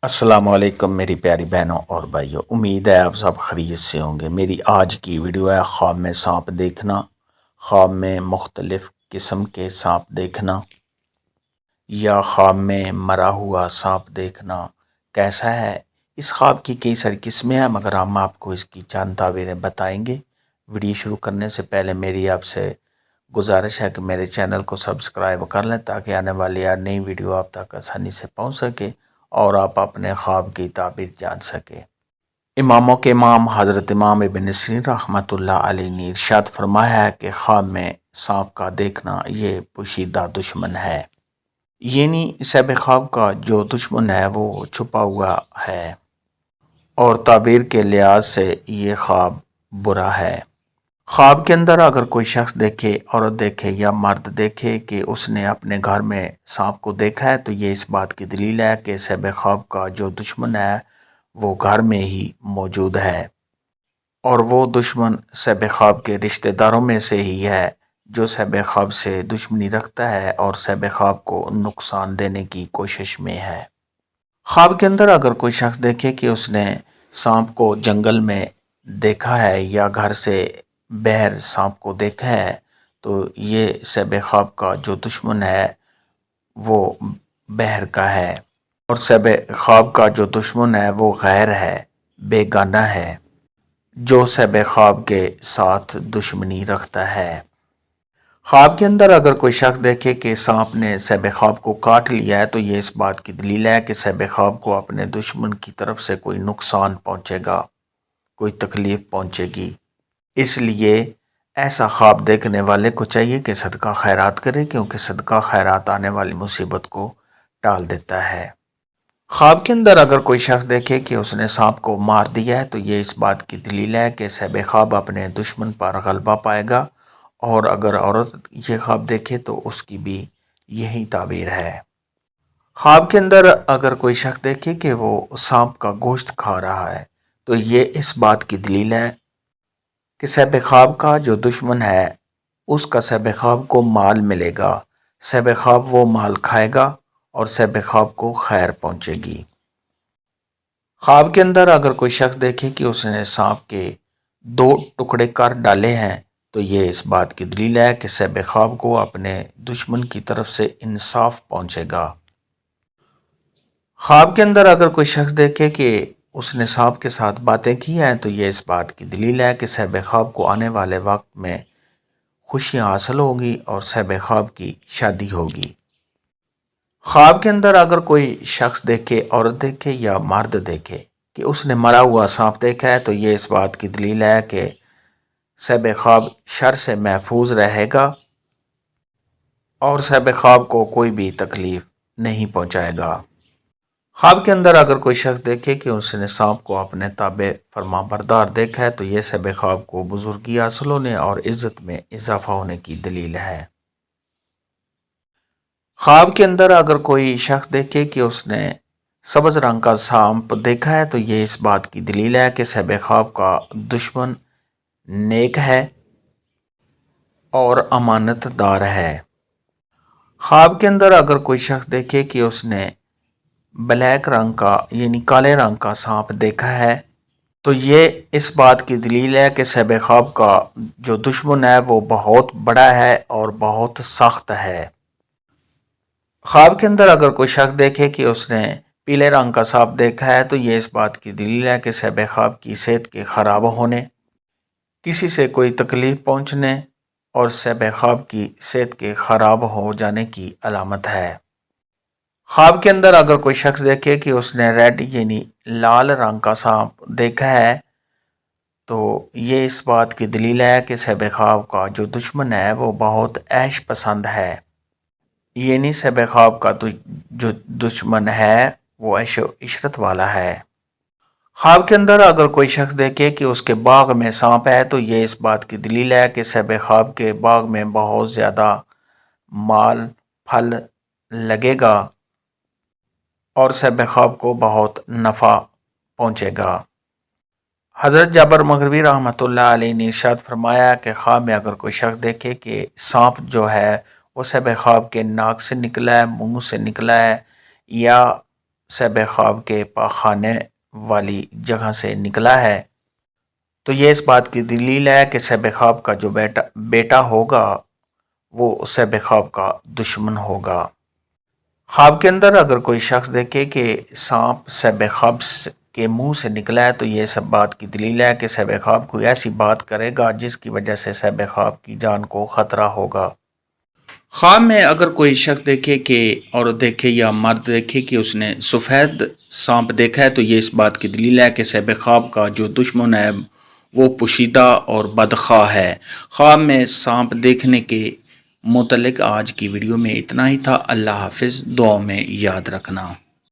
السلام علیکم میری پیاری بہنوں اور بھائیوں، امید ہے آپ سب خیریت سے ہوں گے۔ میری آج کی ویڈیو ہے خواب میں سانپ دیکھنا، خواب میں مختلف قسم کے سانپ دیکھنا یا خواب میں مرا ہوا سانپ دیکھنا کیسا ہے۔ اس خواب کی کئی ساری قسمیں ہیں مگر ہم آپ کو اس کی چند تعبیریں بتائیں گے۔ ویڈیو شروع کرنے سے پہلے میری آپ سے گزارش ہے کہ میرے چینل کو سبسکرائب کر لیں تاکہ آنے والی ہر نئی ویڈیو آپ تک آسانی سے پہنچ سکے اور آپ اپنے خواب کی تعبیر جان سکیں۔ اماموں کے امام حضرت امام ابن سیرین رحمۃ اللہ علیہ نے ارشاد فرمایا ہے کہ خواب میں سانپ کا دیکھنا یہ پوشیدہ دشمن ہے، یعنی صاحب خواب کا جو دشمن ہے وہ چھپا ہوا ہے اور تعبیر کے لحاظ سے یہ خواب برا ہے۔ خواب کے اندر اگر کوئی شخص دیکھے، عورت دیکھے یا مرد دیکھے کہ اس نے اپنے گھر میں سانپ کو دیکھا ہے تو یہ اس بات کی دلیل ہے کہ صاحب خواب کا جو دشمن ہے وہ گھر میں ہی موجود ہے، اور وہ دشمن صاحب خواب کے رشتہ داروں میں سے ہی ہے جو صاحب خواب سے دشمنی رکھتا ہے اور صاحب خواب کو نقصان دینے کی کوشش میں ہے۔ خواب کے اندر اگر کوئی شخص دیکھے کہ اس نے سانپ کو جنگل میں دیکھا ہے یا گھر سے باہر سانپ کو دیکھا ہے تو یہ صاحب خواب کا جو دشمن ہے وہ باہر کا ہے، اور صاحب خواب کا جو دشمن ہے وہ غیر ہے، بیگانہ ہے، جو صاحب خواب کے ساتھ دشمنی رکھتا ہے۔ خواب کے اندر اگر کوئی شخص دیکھے کہ سانپ نے صاحب خواب کو کاٹ لیا ہے تو یہ اس بات کی دلیل ہے کہ صاحب خواب کو اپنے دشمن کی طرف سے کوئی نقصان پہنچے گا، کوئی تکلیف پہنچے گی۔ اس لیے ایسا خواب دیکھنے والے کو چاہیے کہ صدقہ خیرات کرے، کیونکہ صدقہ خیرات آنے والی مصیبت کو ٹال دیتا ہے۔ خواب کے اندر اگر کوئی شخص دیکھے کہ اس نے سانپ کو مار دیا ہے تو یہ اس بات کی دلیل ہے کہ صاحب خواب اپنے دشمن پر غلبہ پائے گا، اور اگر عورت یہ خواب دیکھے تو اس کی بھی یہی تعبیر ہے۔ خواب کے اندر اگر کوئی شخص دیکھے کہ وہ سانپ کا گوشت کھا رہا ہے تو یہ اس بات کی دلیل ہے کہ صاحب خواب کا جو دشمن ہے اس کا صاحب خواب کو مال ملے گا، صاحب خواب وہ مال کھائے گا اور صاحب خواب کو خیر پہنچے گی۔ خواب کے اندر اگر کوئی شخص دیکھے کہ اس نے سانپ کے 2 ٹکڑے کر ڈالے ہیں تو یہ اس بات کی دلیل ہے کہ صاحب خواب کو اپنے دشمن کی طرف سے انصاف پہنچے گا۔ خواب کے اندر اگر کوئی شخص دیکھے کہ اس نے سانپ کے ساتھ باتیں کی ہیں تو یہ اس بات کی دلیل ہے کہ صاحب خواب کو آنے والے وقت میں خوشیاں حاصل ہوگی اور صاحب خواب کی شادی ہوگی۔ خواب کے اندر اگر کوئی شخص دیکھے، عورت دیکھے یا مرد دیکھے کہ اس نے مرا ہوا سانپ دیکھا ہے تو یہ اس بات کی دلیل ہے کہ صاحب خواب شر سے محفوظ رہے گا اور صاحب خواب کو کوئی بھی تکلیف نہیں پہنچائے گا۔ خواب کے اندر اگر کوئی شخص دیکھے کہ اس نے سانپ کو اپنے تابع فرما بردار دیکھا ہے تو یہ صاحب خواب کو بزرگی حاصل ہونے اور عزت میں اضافہ ہونے کی دلیل ہے۔ خواب کے اندر اگر کوئی شخص دیکھے کہ اس نے سبز رنگ کا سانپ دیکھا ہے تو یہ اس بات کی دلیل ہے کہ صاحب خواب کا دشمن نیک ہے اور امانت دار ہے۔ خواب کے اندر اگر کوئی شخص دیکھے کہ اس نے بلیک رنگ کا یعنی کالے رنگ کا سانپ دیکھا ہے تو یہ اس بات کی دلیل ہے کہ صاحب خواب کا جو دشمن ہے وہ بہت بڑا ہے اور بہت سخت ہے۔ خواب کے اندر اگر کوئی شخص دیکھے کہ اس نے پیلے رنگ کا سانپ دیکھا ہے تو یہ اس بات کی دلیل ہے کہ صاحب خواب کی صحت کے خراب ہونے، کسی سے کوئی تکلیف پہنچنے اور صاحب خواب کی صحت کے خراب ہو جانے کی علامت ہے۔ خواب کے اندر اگر کوئی شخص دیکھے کہ اس نے ریڈ یعنی لال رنگ کا سانپ دیکھا ہے تو یہ اس بات کی دلیل ہے کہ صاحب خواب کا جو دشمن ہے وہ بہت عیش پسند ہے، یعنی صاحب خواب کا جو دشمن ہے وہ عیش و عشرت والا ہے۔ خواب کے اندر اگر کوئی شخص دیکھے کہ اس کے باغ میں سانپ ہے تو یہ اس بات کی دلیل ہے کہ صاحب خواب کے باغ میں بہت زیادہ مال پھل لگے گا اور صاحب خواب کو بہت نفع پہنچے گا۔ حضرت جابر مغربی رحمۃ اللہ علیہ نے ارشاد فرمایا کہ خواب میں اگر کوئی شخص دیکھے کہ سانپ جو ہے وہ صاحب خواب کے ناک سے نکلا ہے، منہ سے نکلا ہے یا صحب خواب کے پاخانے والی جگہ سے نکلا ہے تو یہ اس بات کی دلیل ہے کہ صحب خواب کا جو بیٹا ہوگا وہ صحب خواب کا دشمن ہوگا۔ خواب کے اندر اگر کوئی شخص دیکھے کہ سانپ صحب خواب کے منہ سے نکلا ہے تو یہ سب بات کی دلیل ہے کہ صحب خواب کوئی ایسی بات کرے گا جس کی وجہ سے صحب خواب کی جان کو خطرہ ہوگا۔ خواب میں اگر کوئی شخص دیکھے کہ عورت دیکھے یا مرد دیکھے کہ اس نے سفید سانپ دیکھا ہے تو یہ اس بات کی دلیل ہے کہ صحب خواب کا جو دشمن ہے وہ پوشیدہ اور بدخواہ ہے۔ خواب میں سانپ دیکھنے کے متعلق آج کی ویڈیو میں اتنا ہی تھا۔ اللہ حافظ، دعاؤں میں یاد رکھنا۔